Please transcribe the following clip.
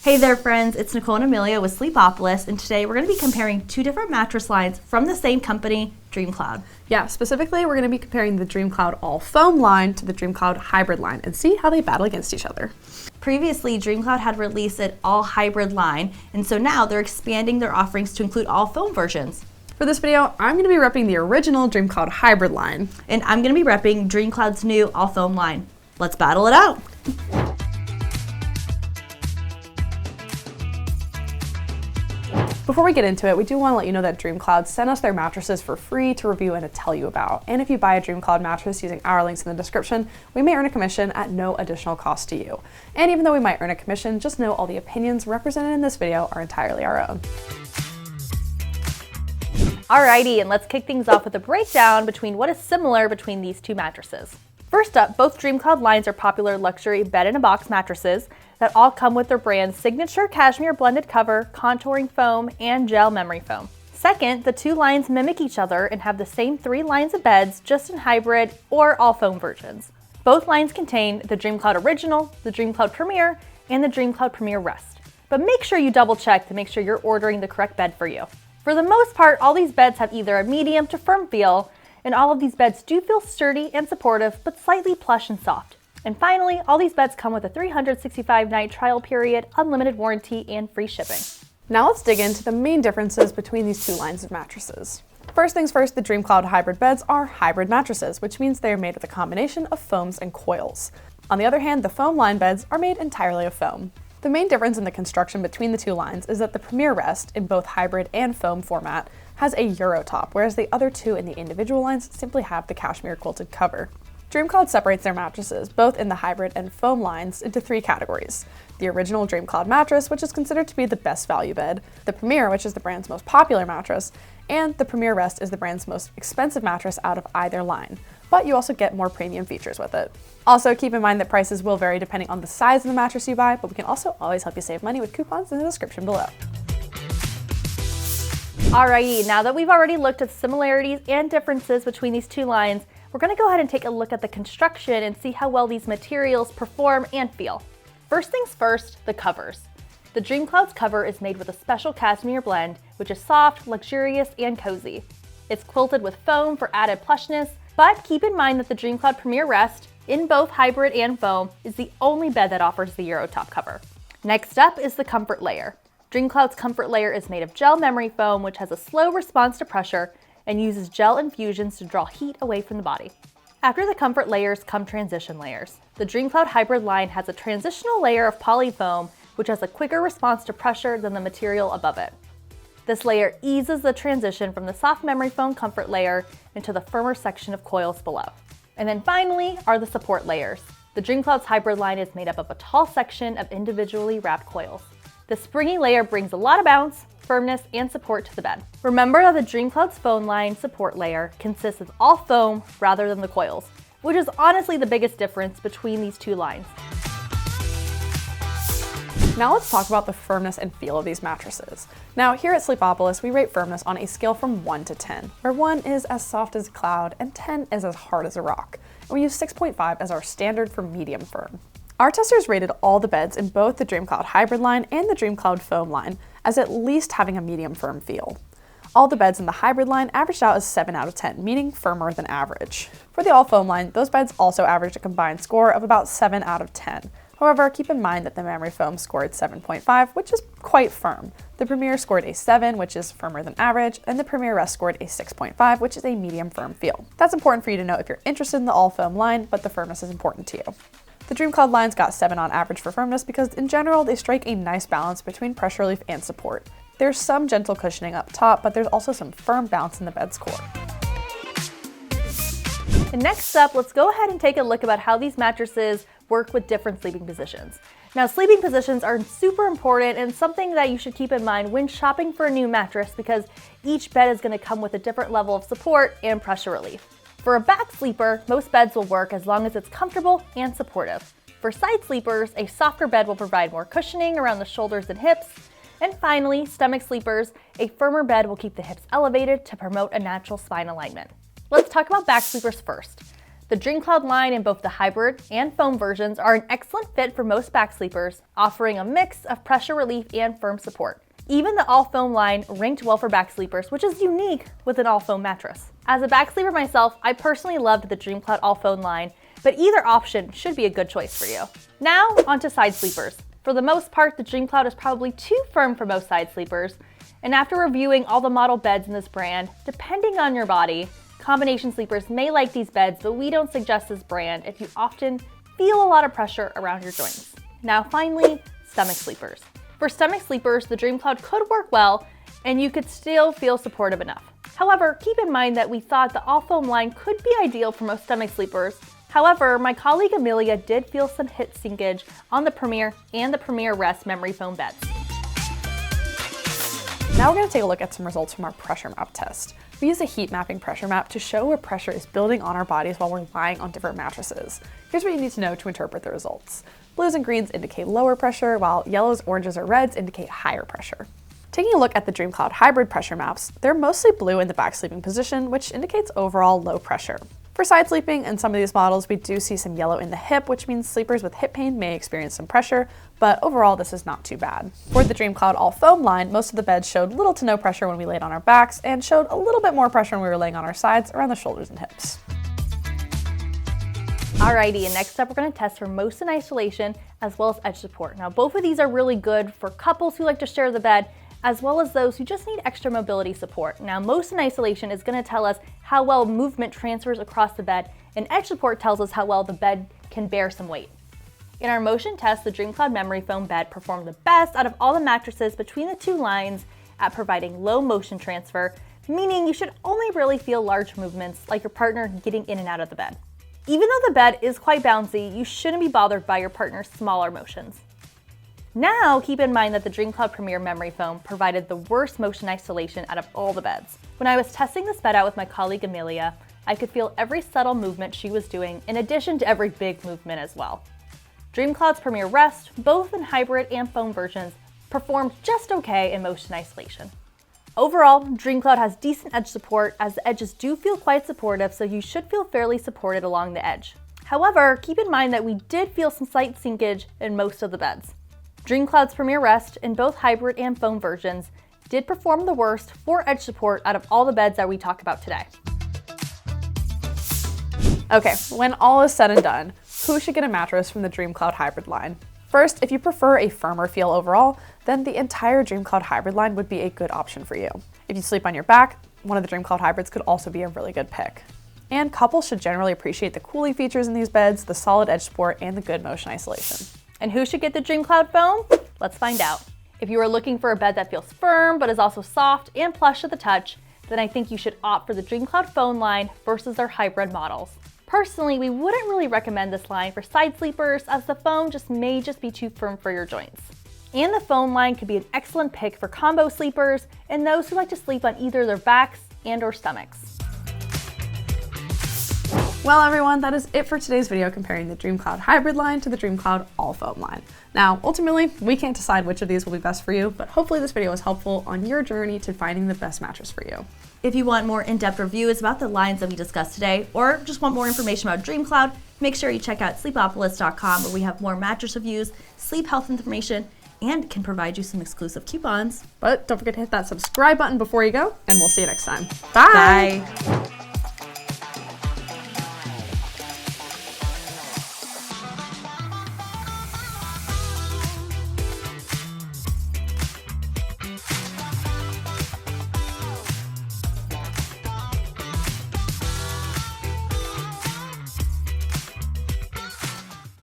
Hey there friends, it's Nicole and Amelia with Sleepopolis, and today we're going to be comparing two different mattress lines from the same company, DreamCloud. Yeah, specifically we're going to be comparing the DreamCloud all foam line to the DreamCloud hybrid line and see how they battle against each other. Previously, DreamCloud had released an all hybrid line, and so now they're expanding their offerings to include all foam versions. For this video, I'm going to be repping the original DreamCloud hybrid line. And I'm going to be repping DreamCloud's new all foam line. Let's battle it out! Before we get into it, we do want to let you know that DreamCloud sent us their mattresses for free to review and to tell you about. And if you buy a DreamCloud mattress using our links in the description, we may earn a commission at no additional cost to you. And even though we might earn a commission, just know all the opinions represented in this video are entirely our own. Alrighty, and let's kick things off with a breakdown between what is similar between these two mattresses. First up, both DreamCloud lines are popular luxury bed-in-a-box mattresses that all come with their brand's signature cashmere blended cover, contouring foam, and gel memory foam. Second, the two lines mimic each other and have the same three lines of beds, just in hybrid or all foam versions. Both lines contain the DreamCloud Original, the DreamCloud Premier, and the DreamCloud Premier Rest. But make sure you double check to make sure you're ordering the correct bed for you. For the most part, all these beds have either a medium to firm feel, and all of these beds do feel sturdy and supportive, but slightly plush and soft. And finally, all these beds come with a 365-night trial period, unlimited warranty, and free shipping. Now let's dig into the main differences between these two lines of mattresses. First things first, the DreamCloud hybrid beds are hybrid mattresses, which means they are made with a combination of foams and coils. On the other hand, the foam line beds are made entirely of foam. The main difference in the construction between the two lines is that the Premier Rest, in both hybrid and foam format, has a Euro top, whereas the other two in the individual lines simply have the cashmere quilted cover. DreamCloud separates their mattresses, both in the hybrid and foam lines, into three categories. The original DreamCloud mattress, which is considered to be the best value bed, the Premier, which is the brand's most popular mattress, and the Premier Rest is the brand's most expensive mattress out of either line, but you also get more premium features with it. Also, keep in mind that prices will vary depending on the size of the mattress you buy, but we can also always help you save money with coupons in the description below. Alrighty, now that we've already looked at similarities and differences between these two lines, we're going to go ahead and take a look at the construction and see how well these materials perform and feel. First things first, the covers. The DreamCloud's cover is made with a special cashmere blend, which is soft, luxurious, and cozy. It's quilted with foam for added plushness, but keep in mind that the DreamCloud Premier Rest, in both hybrid and foam, is the only bed that offers the Euro top cover. Next up is the comfort layer. DreamCloud's comfort layer is made of gel memory foam, which has a slow response to pressure and uses gel infusions to draw heat away from the body. After the comfort layers come transition layers. The DreamCloud hybrid line has a transitional layer of poly foam, which has a quicker response to pressure than the material above it. This layer eases the transition from the soft memory foam comfort layer into the firmer section of coils below. And then finally are the support layers. The DreamCloud's hybrid line is made up of a tall section of individually wrapped coils. The springy layer brings a lot of bounce, firmness, and support to the bed. Remember that the DreamCloud's foam line support layer consists of all foam rather than the coils, which is honestly the biggest difference between these two lines. Now let's talk about the firmness and feel of these mattresses. Now here at Sleepopolis, we rate firmness on a scale from 1 to 10, where 1 is as soft as a cloud and 10 is as hard as a rock. And we use 6.5 as our standard for medium firm. Our testers rated all the beds in both the DreamCloud hybrid line and the DreamCloud foam line as at least having a medium firm feel. All the beds in the hybrid line averaged out as 7 out of 10, meaning firmer than average. For the all foam line, those beds also averaged a combined score of about 7 out of 10. However, keep in mind that the memory foam scored 7.5, which is quite firm. The Premier scored a 7, which is firmer than average, and the Premier Rest scored a 6.5, which is a medium firm feel. That's important for you to know if you're interested in the all foam line, but the firmness is important to you. The DreamCloud lines got 7 on average for firmness because in general, they strike a nice balance between pressure relief and support. There's some gentle cushioning up top, but there's also some firm bounce in the bed's core. And next up, let's go ahead and take a look about how these mattresses work with different sleeping positions. Now, sleeping positions are super important and something that you should keep in mind when shopping for a new mattress because each bed is going to come with a different level of support and pressure relief. For a back sleeper, most beds will work as long as it's comfortable and supportive. For side sleepers, a softer bed will provide more cushioning around the shoulders and hips. And finally, stomach sleepers, a firmer bed will keep the hips elevated to promote a natural spine alignment. Let's talk about back sleepers first. The DreamCloud line in both the hybrid and foam versions are an excellent fit for most back sleepers, offering a mix of pressure relief and firm support. Even the all-foam line ranked well for back sleepers, which is unique with an all-foam mattress. As a back sleeper myself, I personally loved the DreamCloud all-foam line, but either option should be a good choice for you. Now, onto side sleepers. For the most part, the DreamCloud is probably too firm for most side sleepers, and after reviewing all the model beds in this brand, depending on your body, combination sleepers may like these beds, but we don't suggest this brand if you often feel a lot of pressure around your joints. Now finally, stomach sleepers. For stomach sleepers, the DreamCloud could work well, and you could still feel supportive enough. However, keep in mind that we thought the all-foam line could be ideal for most stomach sleepers. However, my colleague Amelia did feel some hip sinkage on the Premier and the Premier Rest memory foam beds. Now we're going to take a look at some results from our pressure map test. We use a heat mapping pressure map to show where pressure is building on our bodies while we're lying on different mattresses. Here's what you need to know to interpret the results. Blues and greens indicate lower pressure, while yellows, oranges, or reds indicate higher pressure. Taking a look at the DreamCloud Hybrid pressure maps, they're mostly blue in the back sleeping position, which indicates overall low pressure. For side sleeping in some of these models, we do see some yellow in the hip, which means sleepers with hip pain may experience some pressure, but overall this is not too bad. For the DreamCloud all foam line, most of the beds showed little to no pressure when we laid on our backs and showed a little bit more pressure when we were laying on our sides around the shoulders and hips. Alrighty, and next up we're going to test for motion isolation as well as edge support. Now both of these are really good for couples who like to share the bed, as well as those who just need extra mobility support. Now motion isolation is going to tell us how well movement transfers across the bed, and edge support tells us how well the bed can bear some weight. In our motion test, the DreamCloud memory foam bed performed the best out of all the mattresses between the two lines at providing low motion transfer, meaning you should only really feel large movements like your partner getting in and out of the bed. Even though the bed is quite bouncy, you shouldn't be bothered by your partner's smaller motions. Now, keep in mind that the DreamCloud Premier memory foam provided the worst motion isolation out of all the beds. When I was testing this bed out with my colleague Amelia, I could feel every subtle movement she was doing in addition to every big movement as well. DreamCloud's Premier Rest, both in hybrid and foam versions, performed just okay in motion isolation. Overall, DreamCloud has decent edge support, as the edges do feel quite supportive, so you should feel fairly supported along the edge. However, keep in mind that we did feel some slight sinkage in most of the beds. DreamCloud's Premier Rest in both hybrid and foam versions did perform the worst for edge support out of all the beds that we talk about today. Okay, when all is said and done, who should get a mattress from the DreamCloud Hybrid line? First, if you prefer a firmer feel overall, then the entire DreamCloud Hybrid line would be a good option for you. If you sleep on your back, one of the DreamCloud Hybrids could also be a really good pick. And couples should generally appreciate the cooling features in these beds, the solid edge support, and the good motion isolation. And who should get the DreamCloud foam? Let's find out. If you are looking for a bed that feels firm but is also soft and plush to the touch, then I think you should opt for the DreamCloud foam line versus their hybrid models. Personally, we wouldn't really recommend this line for side sleepers, as the foam may be too firm for your joints. And the foam line could be an excellent pick for combo sleepers and those who like to sleep on either their backs and/or stomachs. Well everyone, that is it for today's video comparing the DreamCloud Hybrid line to the DreamCloud all foam line. Now, ultimately, we can't decide which of these will be best for you, but hopefully this video was helpful on your journey to finding the best mattress for you. If you want more in-depth reviews about the lines that we discussed today, or just want more information about DreamCloud, make sure you check out sleepopolis.com, where we have more mattress reviews, sleep health information, and can provide you some exclusive coupons. But don't forget to hit that subscribe button before you go, and we'll see you next time. Bye! Bye.